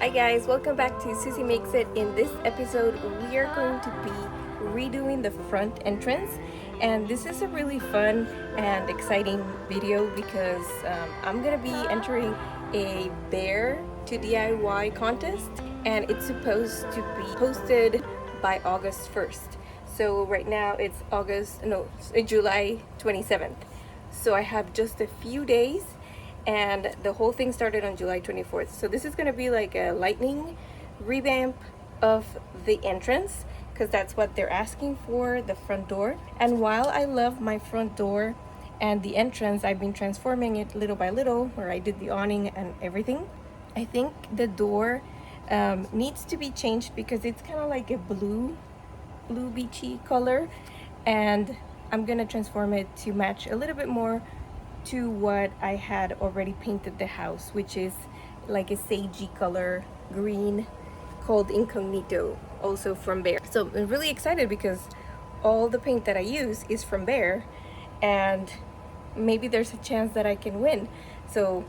Hi guys, welcome back to ZussieMakesit. In this episode, we are going to be redoing the front entrance, and this is a really fun and exciting video because I'm gonna be entering a Behr to DIY contest, and it's supposed to be posted by August 1st. So right now it's July 27th. So I have just a few days, and the whole thing started on July 24th. So this is going to be like a lightning revamp of the entrance because that's what they're asking for, the front door. And while I love my front door and the entrance, I've been transforming it little by little, where I did the awning and everything. I think the door needs to be changed because it's kind of like a blue beachy color, and I'm gonna transform it to match a little bit more to what I had already painted the house, which is like a sagey color green called Incognito, also from Behr. So I'm really excited because all the paint that I use is from Behr, and maybe there's a chance that I can win. So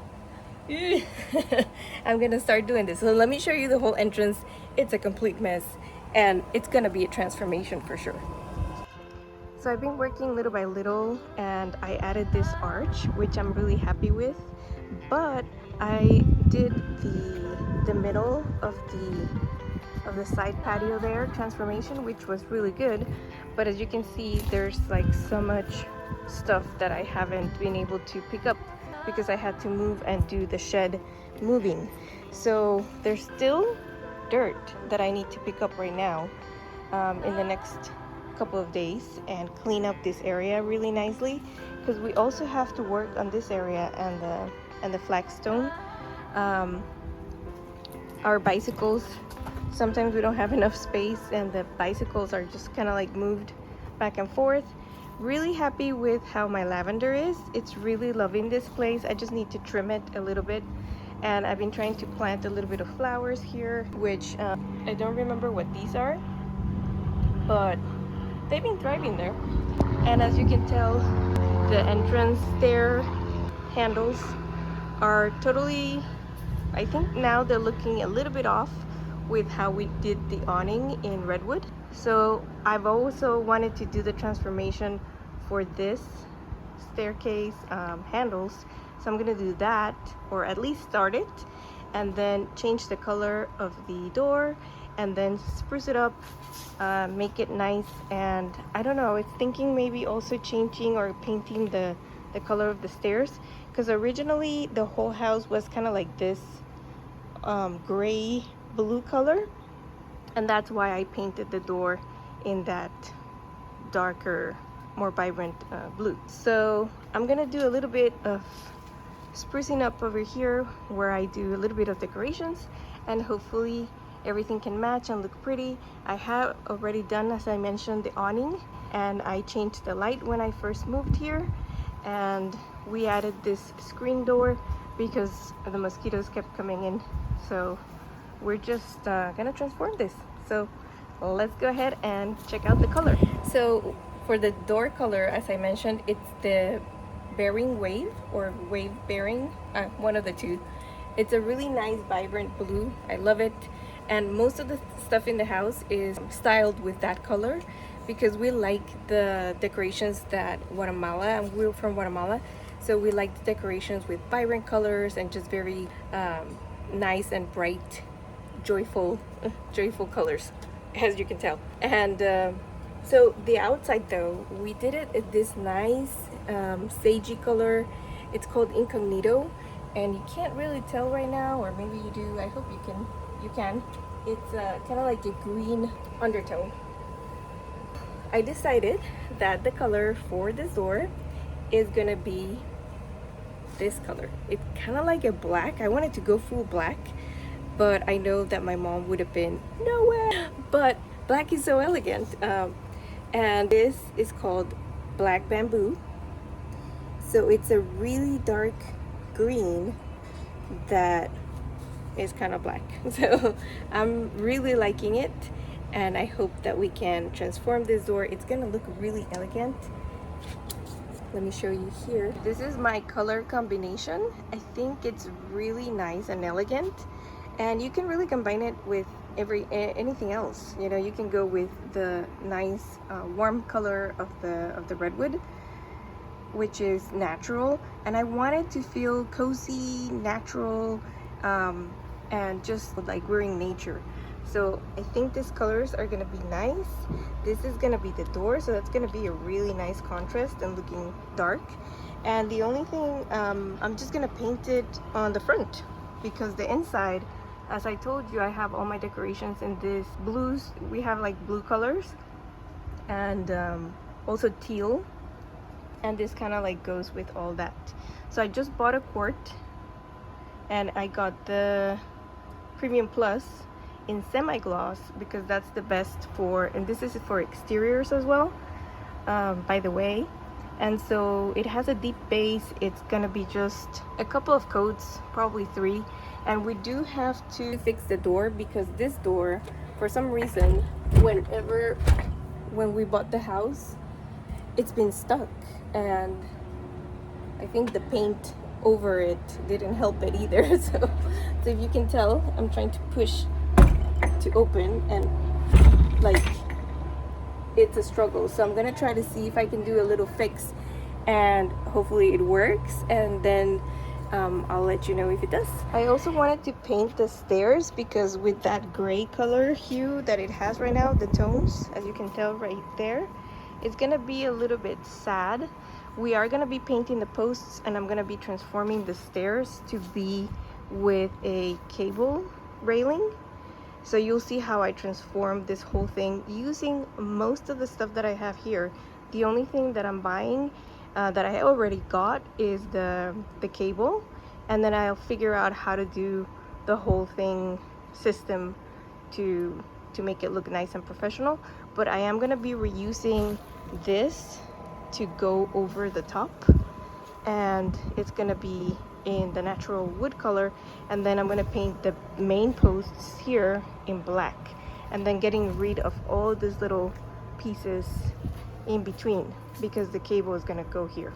I'm gonna start doing this. So let me show you the whole entrance. It's a complete mess, and it's gonna be a transformation for sure. So I've been working little by little, and I added this arch, which I'm really happy with, but I did the middle of the side patio there transformation, which was really good. But as you can see, there's like so much stuff that I haven't been able to pick up because I had to move and do the shed moving. So there's still dirt that I need to pick up right now in the next couple of days and clean up this area really nicely, because we also have to work on this area and the flagstone. Our bicycles, sometimes we don't have enough space and the bicycles are just kind of like moved back and forth. Really happy with how my lavender is. It's really loving this place. I just need to trim it a little bit, and I've been trying to plant a little bit of flowers here, which I don't remember what these are, but they've been thriving there. And as you can tell, the entrance stair handles are totally, I think now they're looking a little bit off with how we did the awning in redwood. So I've also wanted to do the transformation for this staircase handles. So I'm gonna do that, or at least start it, and then change the color of the door, and then spruce it up, make it nice. And I don't know, it's thinking maybe also changing or painting the color of the stairs, because originally the whole house was kind of like this gray blue color, and that's why I painted the door in that darker, more vibrant blue. So I'm gonna do a little bit of sprucing up over here where I do a little bit of decorations, and hopefully everything can match and look pretty. I have already done, as I mentioned, the awning, and I changed the light when I first moved here, and we added this screen door because the mosquitoes kept coming in. So we're just gonna transform this. So let's go ahead and check out the color. So for the door color, as I mentioned, it's the bearing wave or wave bearing, one of the two. It's a really nice vibrant blue. I love it. And most of the stuff in the house is styled with that color because we like the decorations that Guatemala, and we're from Guatemala, so we like the decorations with vibrant colors and just very nice and bright, joyful colors, as you can tell. And so the outside though, we did it in this nice sagey color. It's called Incognito, and you can't really tell right now, or maybe you do. I hope you can. It's kind of like a green undertone. I decided that the color for this door is gonna be this color. It's kind of like a black. I wanted to go full black, but I know that my mom would have been, no way, but black is so elegant. And this is called Black Bamboo. So it's a really dark green that is kind of black. So I'm really liking it, and I hope that we can transform this door. It's gonna look really elegant. Let me show you here. This is my color combination. I think it's really nice and elegant, And you can really combine it with anything else. You know, you can go with the nice warm color of the redwood, which is natural, and I wanted to feel cozy, natural, and just like we're in nature. So I think these colors are gonna be nice. This is gonna be the door, so that's gonna be a really nice contrast and looking dark. And the only thing, I'm just gonna paint it on the front, because the inside, as I told you, I have all my decorations in this blues. We have like blue colors, and also teal, and this kind of like goes with all that. So I just bought a quart, and I got the Premium Plus in semi-gloss, because that's the best for, and this is for exteriors as well, by the way. And so it has a deep base. It's gonna be just a couple of coats, probably 3. And we do have to fix the door, because this door, for some reason, when we bought the house, it's been stuck, and I think the paint over it didn't help it either. So if you can tell, I'm trying to push to open, and like it's a struggle. So I'm gonna try to see if I can do a little fix, and hopefully it works, and then I'll let you know if it does. I also wanted to paint the stairs, because with that gray color hue that it has right now, the tones, as you can tell right there, it's gonna be a little bit sad. We are gonna be painting the posts, and I'm gonna be transforming the stairs to be with a cable railing. So you'll see how I transform this whole thing using most of the stuff that I have here. The only thing that I'm buying that I already got is the cable, and then I'll figure out how to do the whole thing system to make it look nice and professional. But I am gonna be reusing this to go over the top, and it's gonna be in the natural wood color, and then I'm gonna paint the main posts here in black, and then getting rid of all these little pieces in between, because the cable is gonna go here.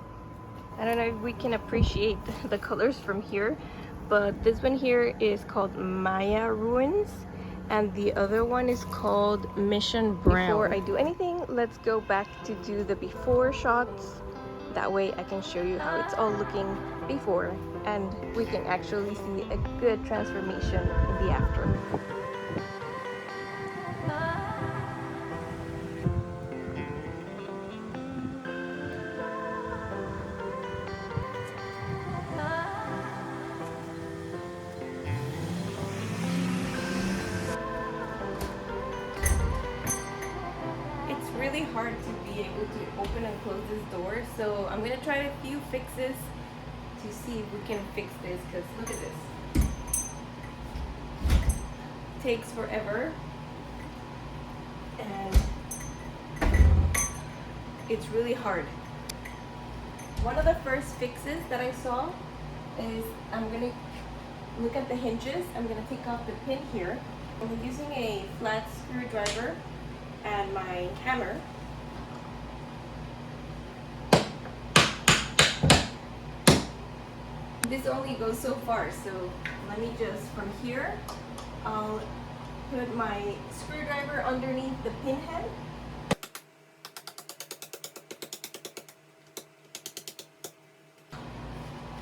I don't know if we can appreciate the colors from here, but this one here is called Maya Ruins, and the other one is called Mission Brown. Before I do anything, let's go back to do the before shots. That way I can show you how it's all looking before, and we can actually see a good transformation in the after. It's really hard to be able to open and close this door, so I'm gonna try a few fixes to see if we can fix this, because look at this. It takes forever, and it's really hard. One of the first fixes that I saw is I'm gonna look at the hinges. I'm gonna take off the pin here. I'm using a flat screwdriver and my hammer. This only goes so far, so let me just, from here, I'll put my screwdriver underneath the pin head.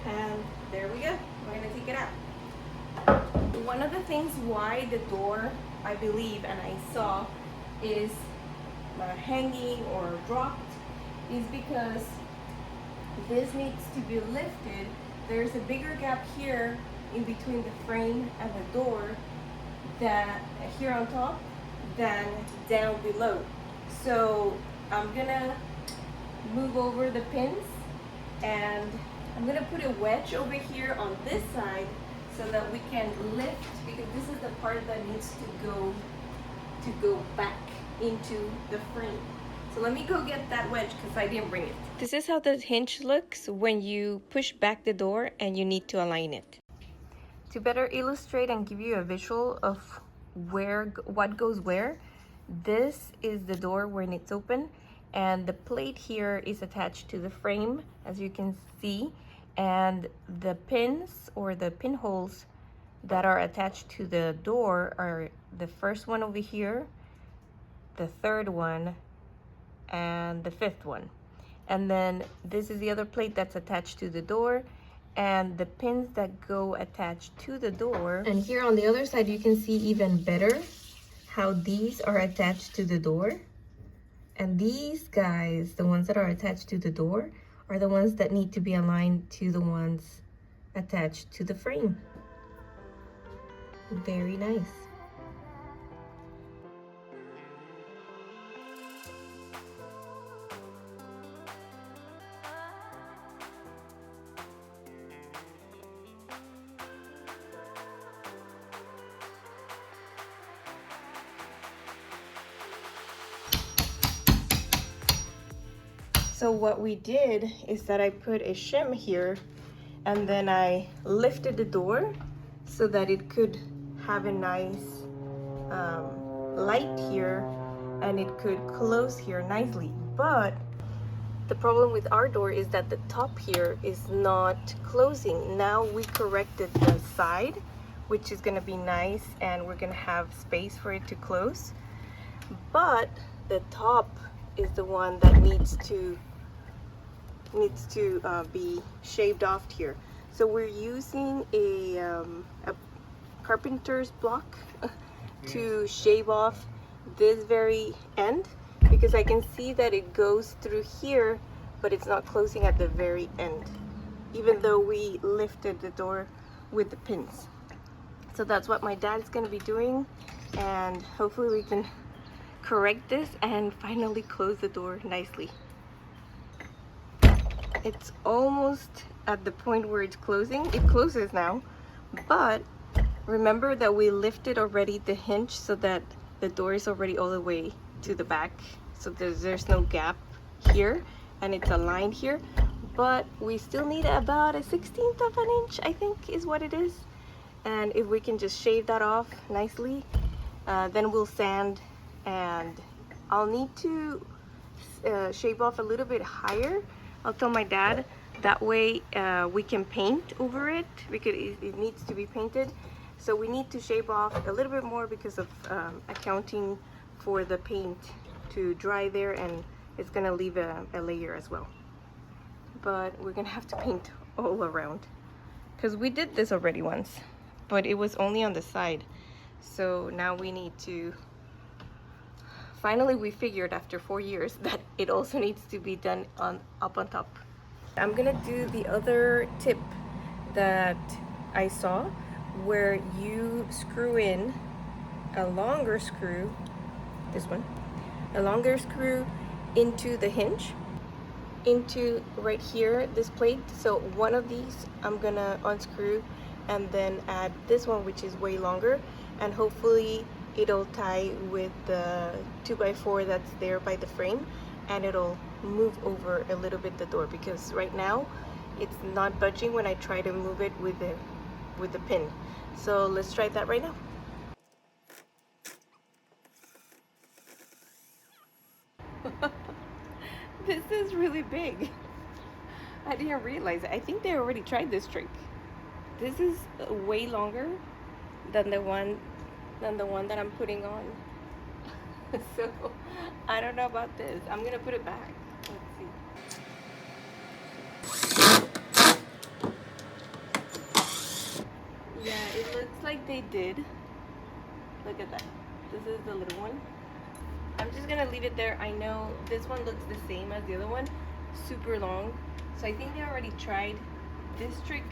And there we go. We're gonna take it out. One of the things why the door, I believe, and I saw, is hanging or dropped, is because this needs to be lifted. There's a bigger gap here in between the frame and the door, that here on top, than down below. So I'm gonna move over the pins, and I'm gonna put a wedge over here on this side so that we can lift, because this is the part that needs to go back into the frame. So let me go get that wedge, because I didn't bring it. This is how the hinge looks when you push back the door and you need to align it. To better illustrate and give you a visual of what goes where, this is the door when it's open, and the plate here is attached to the frame, as you can see, and the pins or the pinholes that are attached to the door are the first one over here, the third one, and the fifth one. And then this is the other plate that's attached to the door, and the pins that go attached to the door. And here on the other side, you can see even better how these are attached to the door. And these guys, the ones that are attached to the door, are the ones that need to be aligned to the ones attached to the frame. Very nice. So what we did is that I put a shim here, and then I lifted the door so that it could have a nice light here, and it could close here nicely. But the problem with our door is that the top here is not closing. Now we corrected the side, which is gonna be nice, and we're gonna have space for it to close. But the top is the one that needs to be shaved off here. So we're using a carpenter's block to shave off this very end, because I can see that it goes through here, but it's not closing at the very end, even though we lifted the door with the pins. So that's what my dad's gonna be doing, and hopefully we can correct this and finally close the door nicely. It's almost at the point where it's closing. It closes now, but remember that we lifted already the hinge so that the door is already all the way to the back, so there's no gap here, and it's aligned here. But we still need about a 1/16 of an inch, I think is what it is. And if we can just shave that off nicely, then we'll sand, and I'll need to shave off a little bit higher. I'll tell my dad, that way we can paint over it, because it needs to be painted. So we need to shave off a little bit more because of accounting for the paint to dry there, and it's gonna leave a layer as well. But we're gonna have to paint all around, because we did this already once, but it was only on the side. So now we need to, finally we figured after 4 years that it also needs to be done up on top. I'm gonna do the other tip that I saw, where you screw in a longer screw, this one, a longer screw into the hinge, into right here, this plate. So one of these I'm gonna unscrew and then add this one, which is way longer, and hopefully it'll tie with the 2x4 that's there by the frame, and it'll move over a little bit the door, because right now it's not budging when I try to move it with the pin. So let's try that right now. This is really big. I didn't realize it. I think they already tried this trick. This is way longer than the one that I'm putting on. So I don't know about this. I'm gonna put it back. Let's see. Yeah, it looks like they did. Look at that. This is the little one. I'm just gonna leave it there. I know this one looks the same as the other one, super long. So I think they already tried this trick.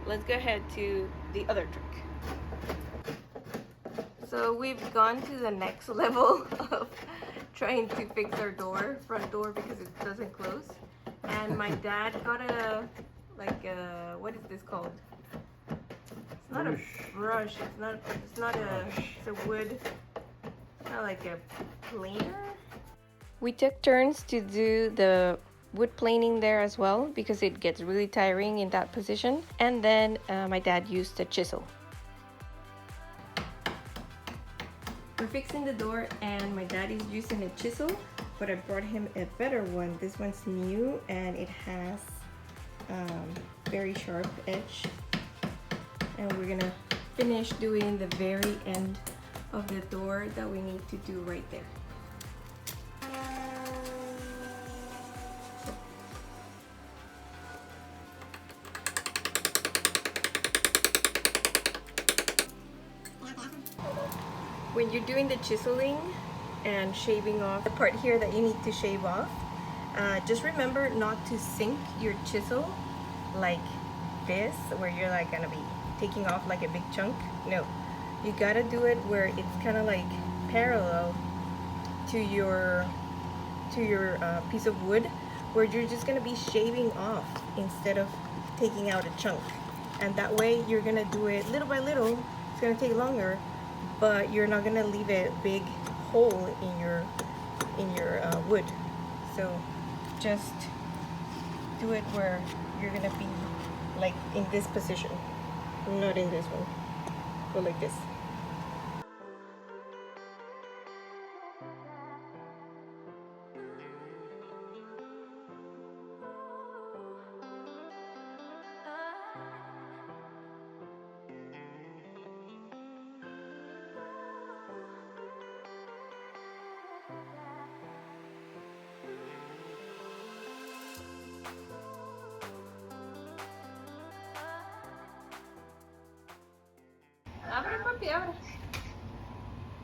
Let's go ahead to the other trick. So we've gone to the next level of trying to fix our door, front door, because it doesn't close. And my dad got what is this called? It's not a brush. It's a wood. It's not like a planer. We took turns to do the wood planing there as well, because it gets really tiring in that position. And then my dad used a chisel. We're fixing the door, and my dad is using a chisel, but I brought him a better one. This one's new, and it has very sharp edge, and we're gonna finish doing the very end of the door that we need to do right there. When you're doing the chiseling and shaving off the part here that you need to shave off, just remember not to sink your chisel like this, where you're like gonna be taking off like a big chunk. No, you gotta do it where it's kind of like parallel to your piece of wood, where you're just gonna be shaving off instead of taking out a chunk. And that way you're gonna do it little by little. It's gonna take longer, but you're not gonna leave a big hole in your wood. So just do it where you're gonna be like in this position, not in this one. Go like this. Abre, papi, abre.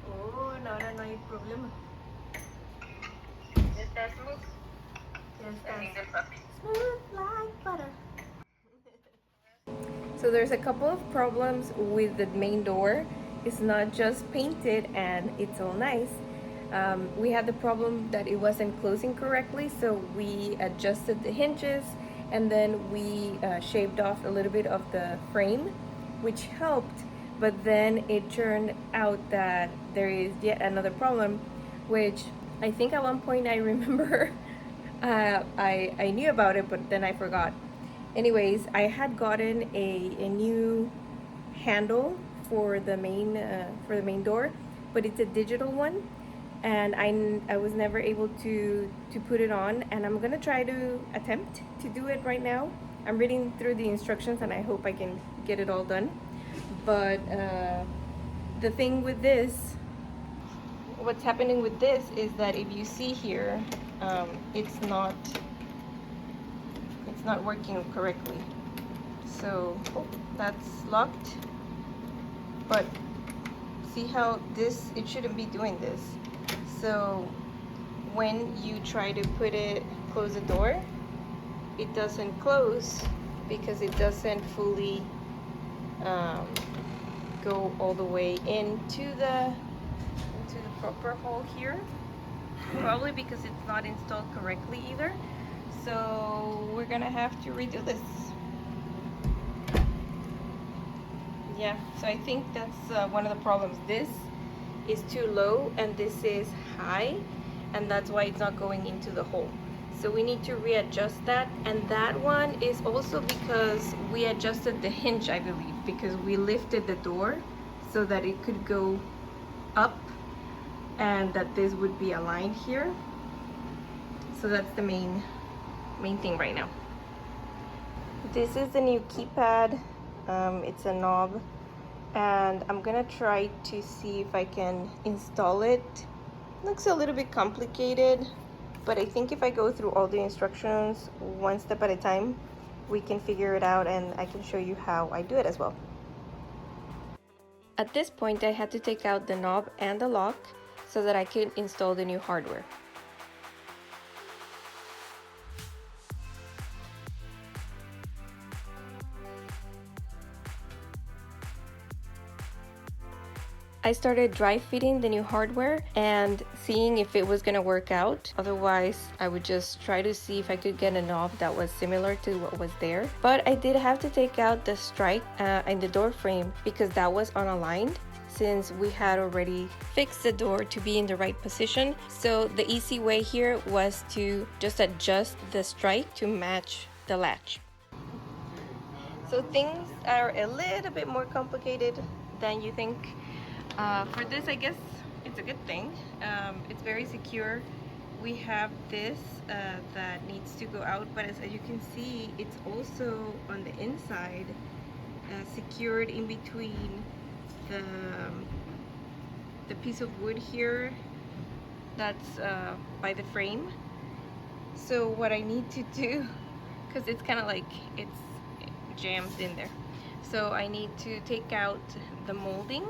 Oh, no, ahora no hay problema. Está smooth. Smooth like butter. So there's a couple of problems with the main door. It's not just painted and it's all nice. We had the problem that it wasn't closing correctly, so we adjusted the hinges and then we shaved off a little bit of the frame, which helped. But then it turned out that there is yet another problem, which I think at one point I remember I knew about it, but then I forgot. Anyways, I had gotten a new handle for the main door, but it's a digital one, and I was never able to put it on, and I'm gonna try to attempt to do it right now. I'm reading through the instructions and I hope I can get it all done. But the thing with this, what's happening with this is that if you see here, it's not working correctly. So that's locked, but see how it shouldn't be doing this. So when you try to close the door, it doesn't close because it doesn't fully go all the way into the proper hole here, probably because it's not installed correctly either. So we're gonna have to redo this. Yeah, so I think that's one of the problems. This is too low and this is high, and that's why it's not going into the hole. So we need to readjust that, and that one is also because we adjusted the hinge, I believe, because we lifted the door so that it could go up and that this would be aligned here. So that's the main thing right now. This is the new keypad. It's a knob, and I'm gonna try to see if I can install it. Looks a little bit complicated, but I think if I go through all the instructions one step at a time, we can figure it out, and I can show you how I do it as well. At this point, I had to take out the knob and the lock so that I could install the new hardware. I started dry fitting the new hardware and seeing if it was gonna work out. Otherwise, I would just try to see if I could get a knob that was similar to what was there. But I did have to take out the strike in the door frame because that was unaligned, since we had already fixed the door to be in the right position. So the easy way here was to just adjust the strike to match the latch. So things are a little bit more complicated than you think. For this, I guess it's a good thing. It's very secure. We have this that needs to go out, but as you can see, it's also on the inside secured in between the piece of wood here that's by the frame. So what I need to do, because it's kind of like it's jammed in there, so I need to take out the molding,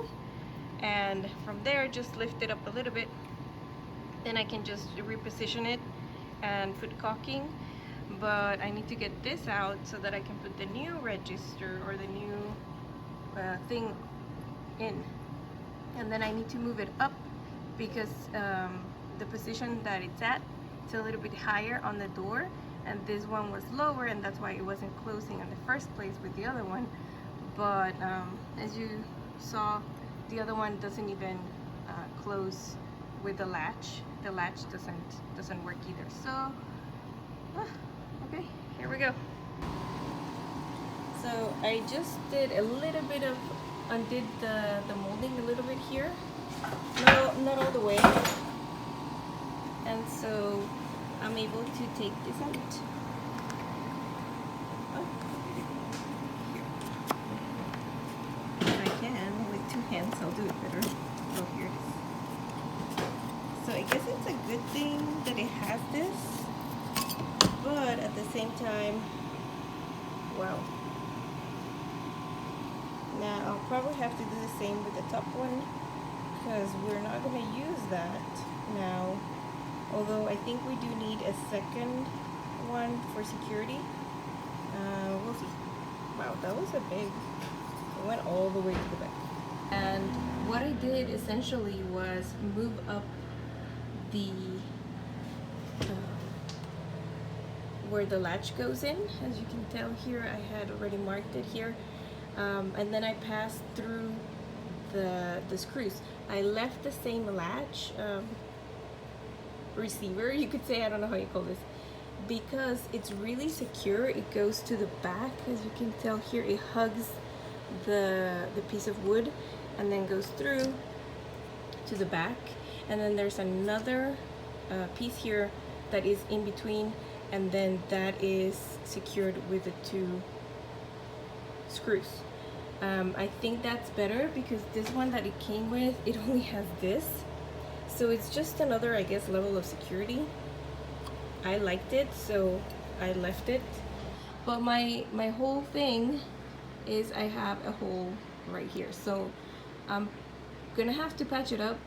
and from there just lift it up a little bit. Then I can just reposition it and put caulking. But I need to get this out so that I can put the new register or the new thing in. And then I need to move it up because the position that it's at, it's a little bit higher on the door, and this one was lower, and that's why it wasn't closing in the first place with the other one. But as you saw, the other one doesn't even close with the latch. The latch doesn't work either. So okay, here we go. So I just did a little bit of undid the molding a little bit here, not all the way, and so I'm able to take this out. Oh. If I can with two hands, I'll do it better. Oh, here it is. So I guess it's a good thing that it has this, but at the same time, wow. Now I'll probably have to do the same with the top one because we're not going to use that now, although I think we do need a second one for security. We'll see. Wow, that was a big, it went all the way to the back. And what I did essentially was move up the where the latch goes in. As you can tell here, I had already marked it here, and then I passed through the screws. I left the same latch receiver, you could say, I don't know how you call this, because it's really secure. It goes to the back. As you can tell here, it hugs the piece of wood and then goes through to the back. And then there's another piece here that is in between, and then that is secured with the two screws. I think that's better because this one that it came with, it only has this. So it's just another, I guess, level of security. I liked it, so I left it. But my whole thing is I have a hole right here. So I'm gonna have to patch it up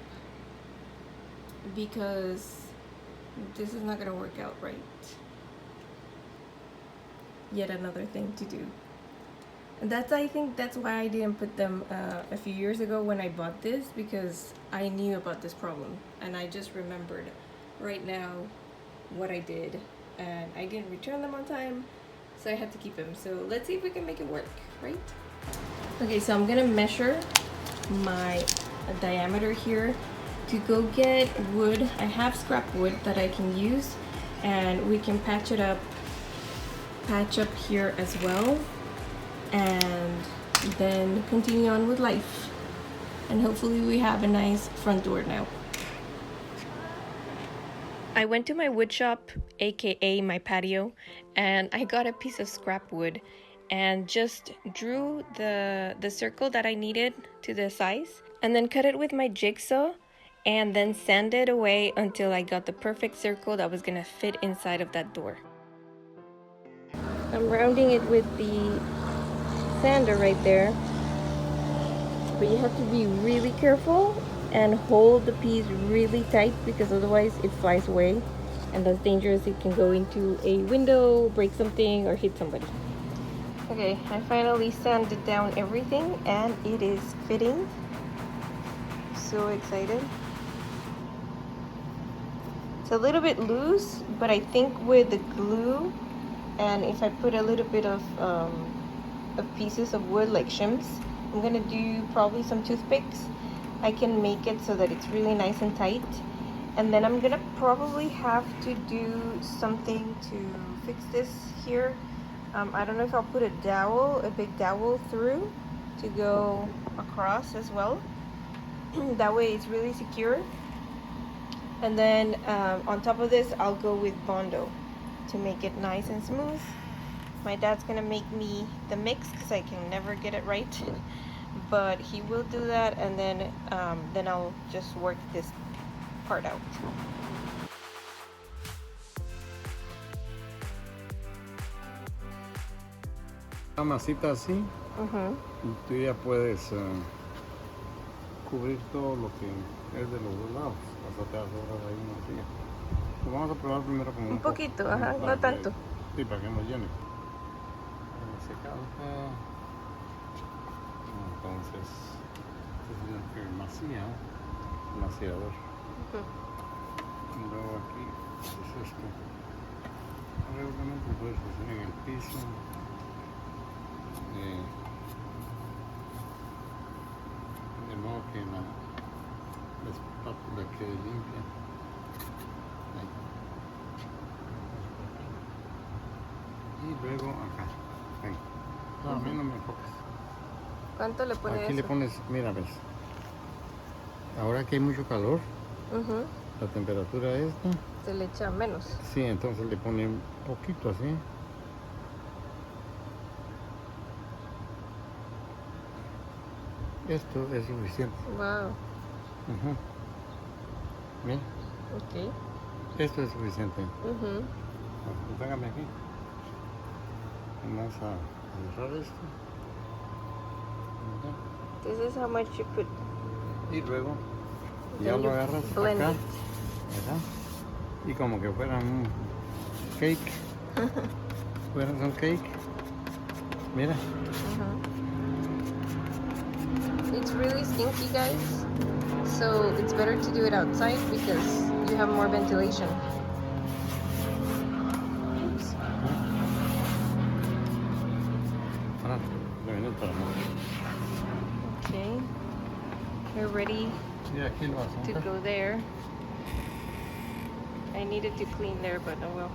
because this is not gonna work out right. Yet another thing to do. And I think that's why I didn't put them a few years ago when I bought this, because I knew about this problem and I just remembered right now what I did, and I didn't return them on time, so I had to keep them. So let's see if we can make it work, right? Okay, so I'm gonna measure my diameter here to go get wood. I have scrap wood that I can use, and we can patch up here as well, and then continue on with life. And hopefully we have a nice front door now. I went to my wood shop, aka my patio, and I got a piece of scrap wood and just drew the circle that I needed to the size, and then cut it with my jigsaw, and then sanded away until I got the perfect circle that was gonna fit inside of that door. I'm rounding it with the sander right there, but you have to be really careful and hold the piece really tight because otherwise it flies away, and that's dangerous. It can go into a window, break something, or hit somebody. Okay, I finally sanded down everything and it is fitting. So excited. It's a little bit loose, but I think with the glue, and if I put a little bit of pieces of wood like shims, I'm gonna do probably some toothpicks, I can make it so that it's really nice and tight. And then I'm gonna probably have to do something to fix this here. I don't know if I'll put a big dowel through to go across as well. That way it's really secure. And then on top of this, I'll go with Bondo to make it nice and smooth. My dad's gonna make me the mix because I can never get it right. but he will do that, and then I'll just work this part out. Una masita así, y tú ya puedes cubrir todo lo que es de los dos lados. Hasta te vas a sobrar ahí una silla. Pues vamos a probar primero con un poquito, ajá, no tanto. Sí, para que no llene. Se calca. Entonces, es que masía, maciador. Y luego aquí es esto. Regularmente puedes hacer en el piso. De modo que la espátula quede limpia. Ahí. Y luego acá. Ahí. No, a mí no me enfocas. ¿Cuánto le pones? Aquí le pones, mira, ves. Ahora que hay mucho calor, la temperatura esta. Se le echa menos. Sí, entonces le pone un poquito así. Esto es suficiente. Wow. Mira. Ok. Esto es suficiente. Póngame aquí. Vamos a cerrar esto. This is how much you put. Y luego Then ya you lo agarras blend acá. it. ¿Verdad? Y como que fuera un cake. Fuera un cake. Mira. It's really stinky, guys, so it's better to do it outside because you have more ventilation. Oops. Ahora, Okay, we're ready y aquí lo to hacemos. go there. I needed to clean there, but oh well.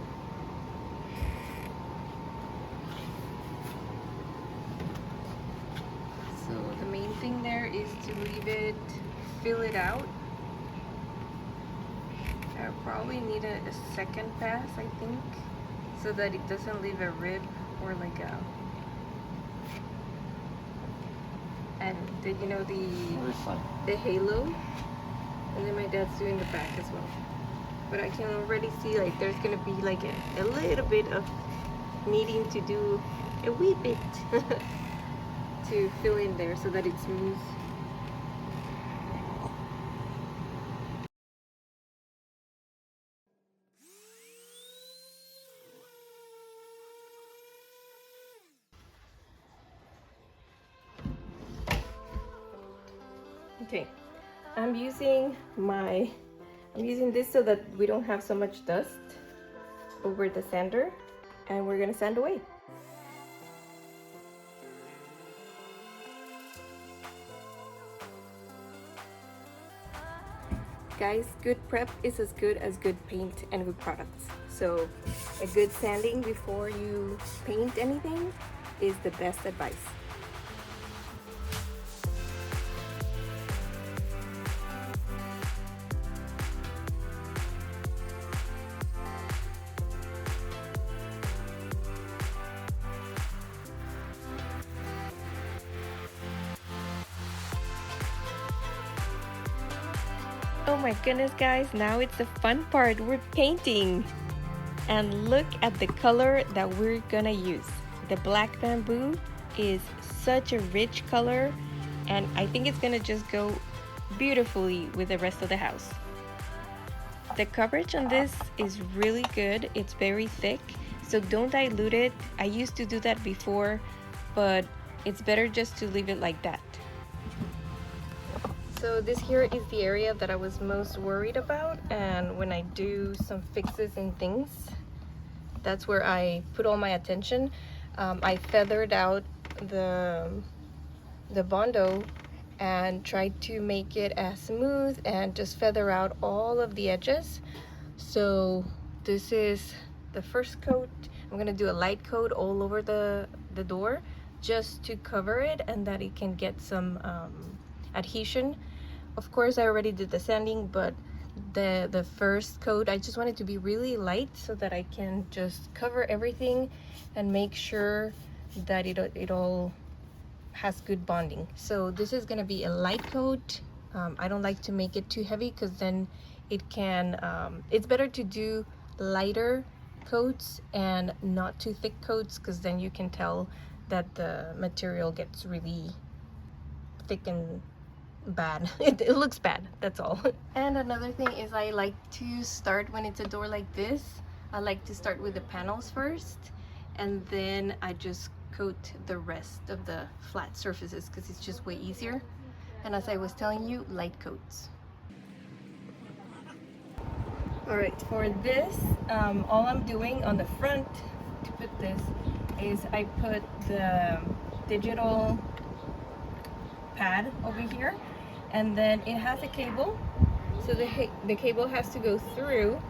So the main thing there is to leave it, fill it out. I probably need a second pass, I think, so that it doesn't leave a rib or like a. And did you know the halo? And then my dad's doing the back as well. But I can already see like there's gonna be like a little bit of needing to do a wee bit to fill in there so that it's smooth. Okay, I'm using this so that we don't have so much dust over the sander, and we're gonna sand away. Guys, good prep is as good as good paint and good products. So a good sanding before you paint anything is the best advice. Oh my goodness, guys, now it's the fun part. We're painting. And look at the color that we're gonna use. The black bamboo is such a rich color, and I think it's gonna just go beautifully with the rest of the house. The coverage on this is really good. It's very thick, so don't dilute it. I used to do that before, but it's better just to leave it like that. So this here is the area that I was most worried about, and when I do some fixes and things, that's where I put all my attention. I feathered out the Bondo and tried to make it as smooth and just feather out all of the edges. So this is the first coat. I'm gonna do a light coat all over the door just to cover it and that it can get some adhesion. Of course, I already did the sanding, but the first coat, I just want it to be really light so that I can just cover everything and make sure that it all has good bonding. So this is gonna be a light coat. I don't like to make it too heavy because then it can, it's better to do lighter coats and not too thick coats, because then you can tell that the material gets really thick and bad. It looks bad, that's all. And another thing is I like to start when it's a door like this. I like to start with the panels first, and then I just coat the rest of the flat surfaces because it's just way easier. And as I was telling you, light coats. All right, for this, all I'm doing on the front to put this is I put the digital pad over here, and then it has a cable, so the cable has to go through.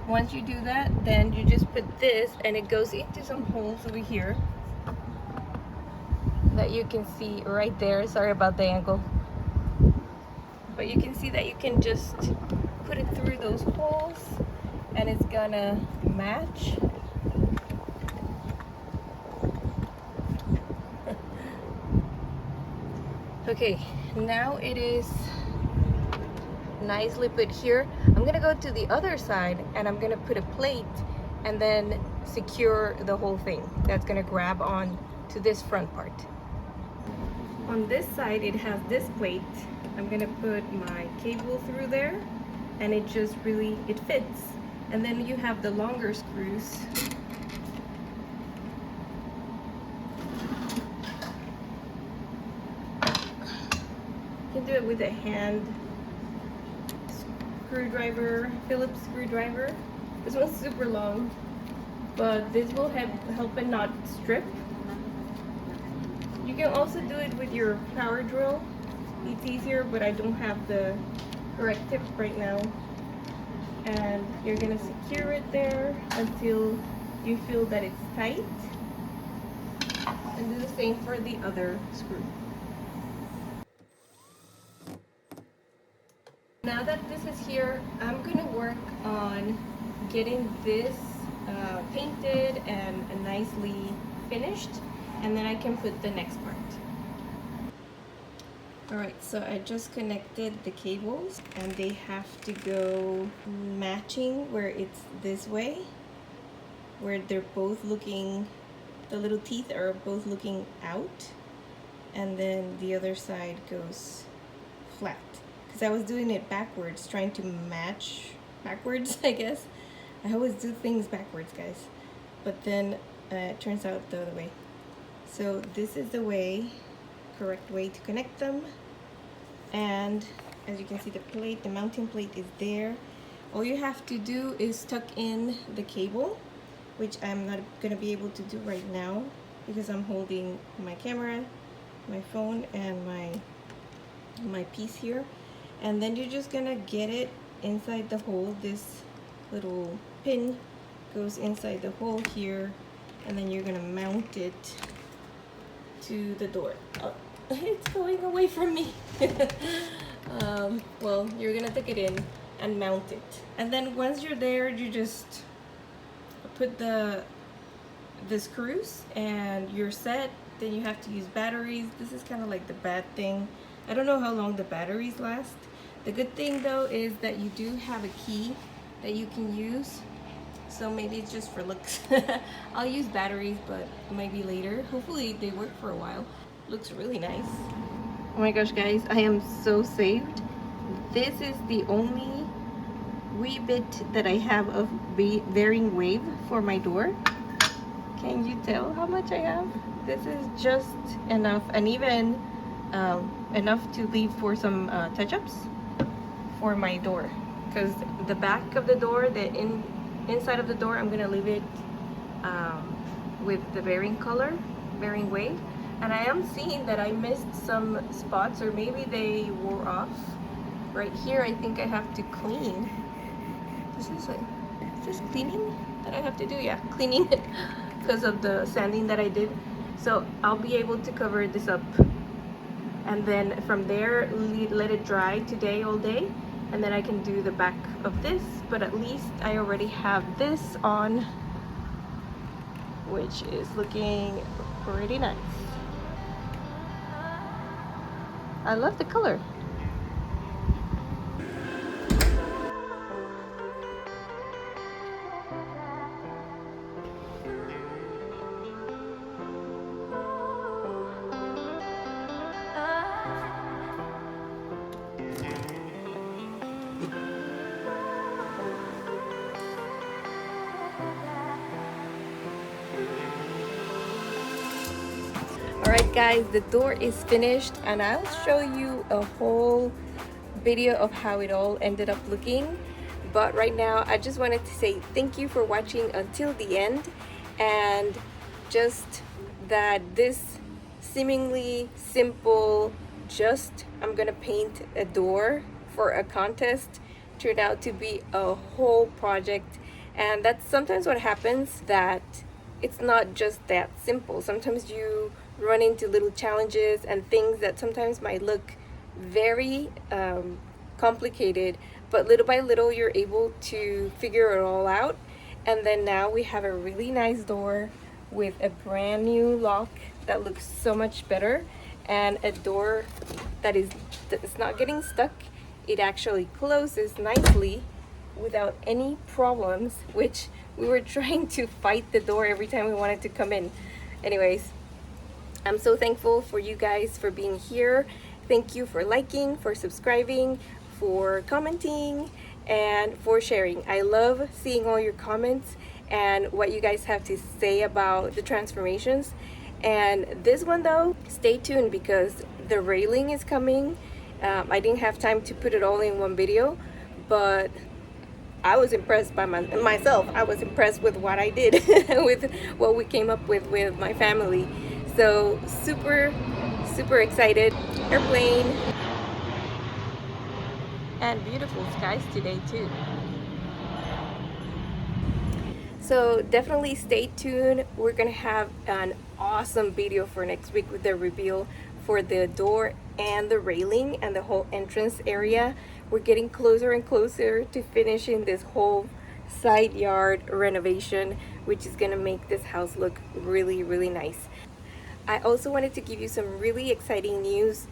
Once you do that, then you just put this and it goes into some holes over here that you can see right there. Sorry about the angle, but you can see that you can just put it through those holes and it's gonna match. Okay, now it is nicely put here. I'm gonna go to the other side and I'm gonna put a plate and then secure the whole thing. That's gonna grab on to this front part. On this side it has this plate. I'm gonna put my cable through there and it just really, it fits. And then you have the longer screws. You can do it with a hand screwdriver, Phillips screwdriver. This one's super long, but this will help it not strip. You can also do it with your power drill. It's easier, but I don't have the correct tip right now. And you're gonna secure it there until you feel that it's tight. And do the same for the other screw. Now that this is here, I'm gonna work on getting this painted and nicely finished, and then I can put the next part. Alright, so I just connected the cables and they have to go matching where it's this way, where they're both looking, the little teeth are both looking out, and then the other side goes flat. Because I was doing it backwards, trying to match backwards, I guess. I always do things backwards, guys. But then it turns out the other way. So this is the correct way to connect them. And as you can see, the plate, the mounting plate is there. All you have to do is tuck in the cable, which I'm not gonna be able to do right now because I'm holding my camera, my phone, and my piece here. And then you're just gonna get it inside the hole. This little pin goes inside the hole here, and then you're gonna mount it to the door. Oh, it's going away from me. Well, you're gonna take it in and mount it. And then once you're there, you just put the screws and you're set. Then you have to use batteries. This is kind of like the bad thing. I don't know how long the batteries last. The good thing though is that you do have a key that you can use. So maybe it's just for looks. I'll use batteries, but maybe later. Hopefully they work for a while. Looks really nice. Oh my gosh, guys, I am so saved. This is the only wee bit that I have of bearing wave for my door. Can you tell how much I have? This is just enough, and even enough to leave for some touch-ups for my door. Because the back of the door, the inside of the door, I'm gonna leave it with the bearing color, bearing wave. And I am seeing that I missed some spots, or maybe they wore off. Right here, I think I have to clean. Is this cleaning that I have to do? Yeah, cleaning it because of the sanding that I did. So I'll be able to cover this up. And then from there, let it dry today all day. And then I can do the back of this. But at least I already have this on which is looking pretty nice. I love the color. Alright guys, the door is finished and I'll show you a whole video of how it all ended up looking. But right now I just wanted to say thank you for watching until the end, and just that this seemingly simple, just I'm gonna paint a door for a contest, turned out to be a whole project. And that's sometimes what happens, that it's not just that simple. Sometimes you run into little challenges and things that sometimes might look very complicated, but little by little you're able to figure it all out. And then now we have a really nice door with a brand new lock that looks so much better, and a door that's not getting stuck. It actually closes nicely without any problems, which we were trying to fight the door every time we wanted to come in. Anyways, I'm so thankful for you guys for being here. Thank you for liking, for subscribing, for commenting, and for sharing. I love seeing all your comments and what you guys have to say about the transformations. And this one though, stay tuned because the railing is coming. I didn't have time to put it all in one video, but I was impressed by myself. I was impressed with what I did, with what we came up with my family. So super excited. Airplane. And beautiful skies today too. So definitely stay tuned. We're gonna have an awesome video for next week with the reveal for the door and the railing and the whole entrance area. We're getting closer and closer to finishing this whole side yard renovation, which is gonna make this house look really nice. I also wanted to give you some really exciting news.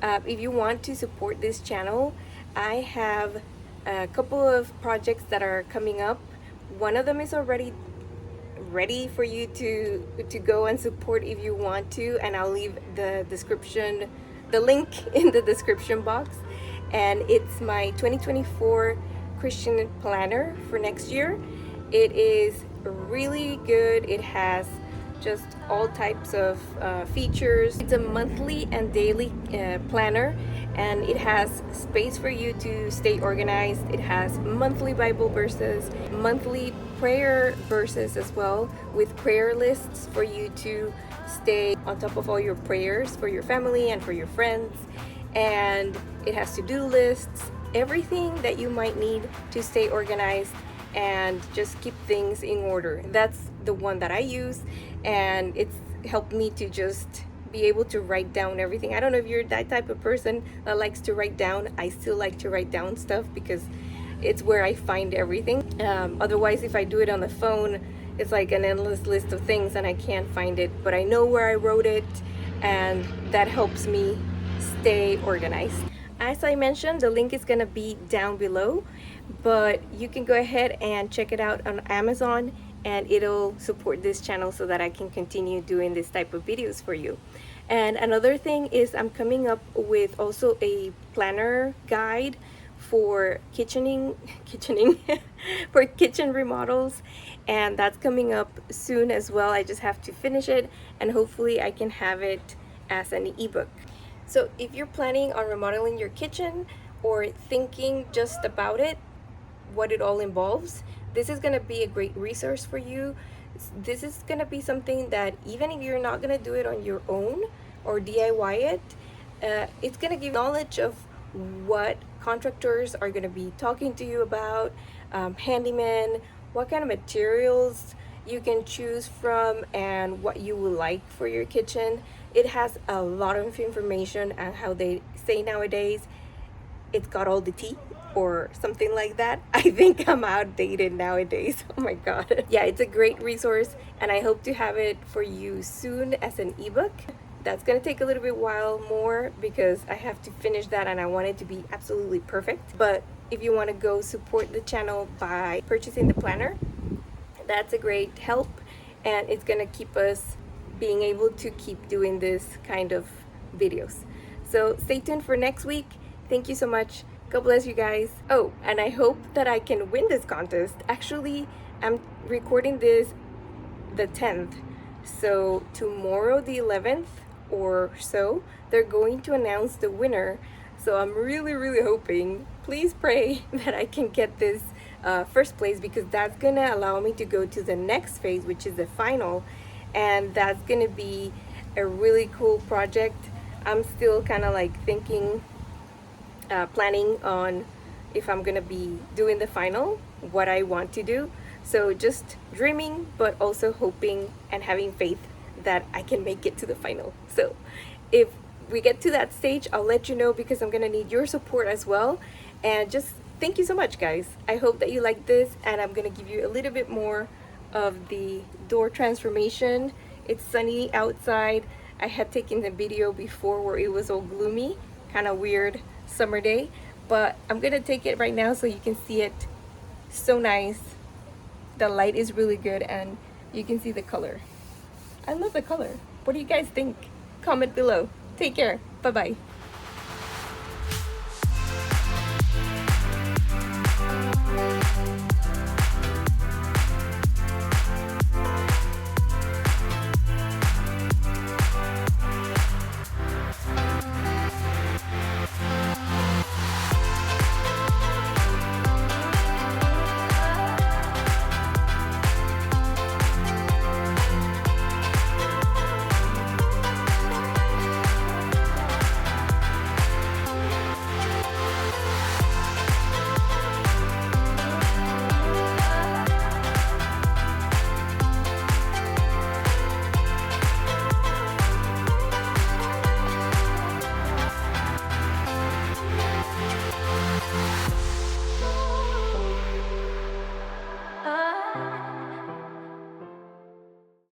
If you want to support this channel, I have a couple of projects that are coming up. One of them is already ready for you to go and support if you want to, and I'll leave the link in the description box. And it's my 2024 Christian planner for next year. It is really good. It has just all types of features. It's a monthly and daily planner, and it has space for you to stay organized. It has monthly Bible verses, monthly prayer verses as well, with prayer lists for you to stay on top of all your prayers for your family and for your friends. And it has to-do lists, everything that you might need to stay organized and just keep things in order. That's the one that I use, and it's helped me to just be able to write down everything. I don't know if you're that type of person that likes to write down. I still like to write down stuff because it's where I find everything. Otherwise, if I do it on the phone, it's like an endless list of things and I can't find it, but I know where I wrote it, and that helps me stay organized. As I mentioned, the link is gonna be down below, but you can go ahead and check it out on Amazon, and it'll support this channel so that I can continue doing this type of videos for you. And another thing is I'm coming up with also a planner guide for kitchening for kitchen remodels, and that's coming up soon as well. I just have to finish it, and hopefully I can have it as an ebook. So if you're planning on remodeling your kitchen or thinking just about it, what it all involves, this is going to be a great resource for you. This is going to be something that even if you're not going to do it on your own or DIY it, it's going to give knowledge of what contractors are going to be talking to you about, handymen, what kind of materials you can choose from, and what you would like for your kitchen. It has a lot of information, and how they say nowadays, it's got all the tea. or something like that. I think I'm outdated nowadays. Oh my god. Yeah, it's a great resource, and I hope to have it for you soon as an ebook. That's gonna take a little bit while more because I have to finish that and I want it to be absolutely perfect. But if you want to go support the channel by purchasing the planner, that's a great help, and it's gonna keep us being able to keep doing this kind of videos. So stay tuned for next week. Thank you so much. God bless you guys. Oh, and I hope that I can win this contest. Actually, I'm recording this the 10th, so tomorrow the 11th or so, they're going to announce the winner. So I'm really hoping, please pray that I can get this first place, because that's gonna allow me to go to the next phase, which is the final, and that's gonna be a really cool project. I'm still kind of like thinking, planning on if I'm gonna be doing the final, what I want to do. So just dreaming, but also hoping and having faith that I can make it to the final. So if we get to that stage, I'll let you know, because I'm gonna need your support as well. And just thank you so much, guys. I hope that you like this, and I'm gonna give you a little bit more of the door transformation. It's sunny outside. I had taken the video before where it was all gloomy, kind of weird summer day, but I'm gonna take it right now so you can see it. So nice. The light is really good, and you can see the color. I love the color. What do you guys think? Comment below. Take care. Bye bye.